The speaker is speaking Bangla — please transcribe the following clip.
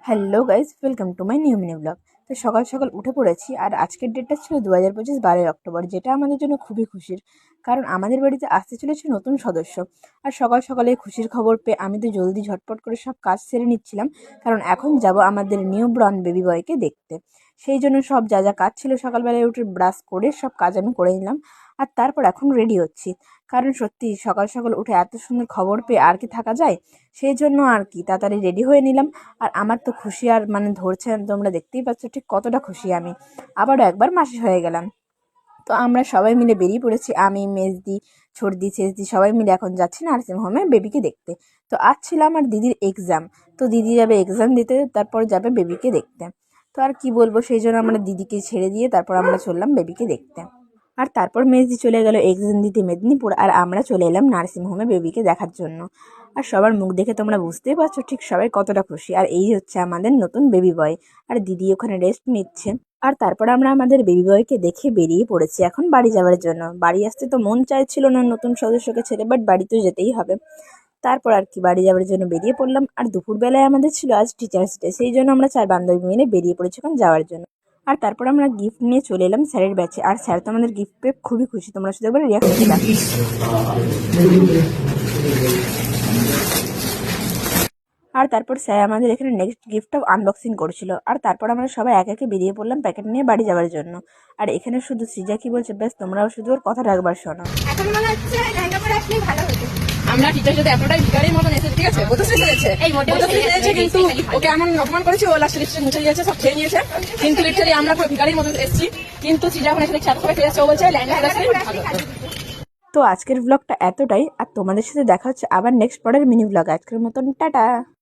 Hello guys, welcome to my new mini blog. তো সকাল সকাল উঠে পড়েছি, আর আজকের ডেটটা ছিল 2025 12 অক্টোবর, যেটা আমাদের জন্য খুবই খুশির। কারণ আমাদের বাড়িতে আসতে চলেছে নতুন সদস্য। আর সকাল সকালে খুশির খবর পেয়ে আমি তো জলদি ঝটপট করে সব কাজ সেরে নিচ্ছিলাম, কারণ এখন যাব আমাদের নিউ বর্ন বেবি বয়কে দেখতে। সেই জন্য সব যা যা কাজ ছিল সকালবেলায় উঠে ব্রাশ করে সব কাজ আমি করে নিলাম। আর তারপর এখন রেডি হচ্ছি, কারণ সত্যি সকাল সকাল উঠে এত সুন্দর খবর পেয়ে আর কি থাকা যায়। সেই জন্য আর কি তাড়াতাড়ি রেডি হয়ে নিলাম। আর আমার তো খুশি আর ধরছে না, তোমরা দেখতেই পাচ্ছ ঠিক কতটা খুশি আমি। আবারও একবার মাসি হয়ে গেলাম। তো আমরা সবাই মিলে বেরিয়ে পড়েছি, আমি, মেজদি, ছর্দি, ছেজদি সবাই মিলে এখন যাচ্ছি নার্সিং হোমে বেবিকে দেখতে। তো আজ ছিল আমার দিদির এক্সাম, তো দিদি যাবে এক্সাম দিতে, তারপর যাবে বেবিকে দেখতে। তো আর কি বলবো, সেই জন্য আমরা দিদিকে ছেড়ে দিয়ে তারপর আমরা চললাম বেবিকে দেখতে। আর তারপর মেজদি চলে গেল এক্সাম দিতে মেদিনীপুর, আর আমরা চলে এলাম নার্সিং হোমে বেবিকে দেখার জন্য। আর সবার মুখ দেখে তোমরা বুঝতেই পারছো ঠিক সবাই কতটা খুশি। আর এই হচ্ছে আমাদের নতুন বেবি বয়, আর দিদি ওখানে রেস্ট নিচ্ছে। আর তারপর আমরা আমাদের বেবি বয়কে দেখে বেরিয়ে পড়েছি এখন বাড়ি যাওয়ার জন্য। বাড়ি আসতে তো মন চাইছিল না নতুন সদস্যকে ছেড়ে, বাট বাড়ি তো যেতেই হবে। তারপর আর কি বাড়ি যাওয়ার জন্য বেরিয়ে পড়লাম। আর দুপুরবেলায় আমাদের ছিল আজ টিচার্স ডে, সেই জন্য আমরা 4 বান্ধবী মিলে বেরিয়ে পড়েছি এখন যাওয়ার জন্য। আর তারপর আমরা গিফট নিয়ে চলে এলাম স্যারের ব্যাচে, আর স্যার তো আমাদের গিফট পেয়ে খুবই খুশি। তোমরা শুধু একবার রিয়াকশন দেখো। আর তারপর স্যার আমাদের এখানে নেক্সট গিফটটা আনবক্সিং করছিল। আর তারপর আমরা সবাই একে একে বেরিয়ে পড়লাম প্যাকেট নিয়ে বাড়ি যাওয়ার জন্য। আর এখানে শুধু সিজা কি বলছে, বেশ তোমরাও শুধু ওর কথাটা একবার শোনো। এখন মনে হচ্ছে লেহেঙ্গা পরে আসলেই ভালো হতো। আমরা টিচার সাথে এতটাই ভিখারির মতন এসেছে, ঠিক আছে? বোঝা এসেছে কিন্তু ওকে এমন অপমান করেছি, ও লাস্টে লিপস্টিক মুছে দিয়েছে, সব খেয়ে নিয়েছে। কিন্তু লিটারালি আমরা পুরো ভিখারির মতন এসেছি, কিন্তু সিজা এখন এসে সাথে সবাই ফেলেছে, ও বলছে লেহেঙ্গা পরে আসলেই ভালো হতো। তো আজকের ব্লগটা এতটাই, আর তোমাদের সাথে দেখা হচ্ছে আবার নেক্সট পরের মিনি ব্লগ। আজকের মতন টাটা।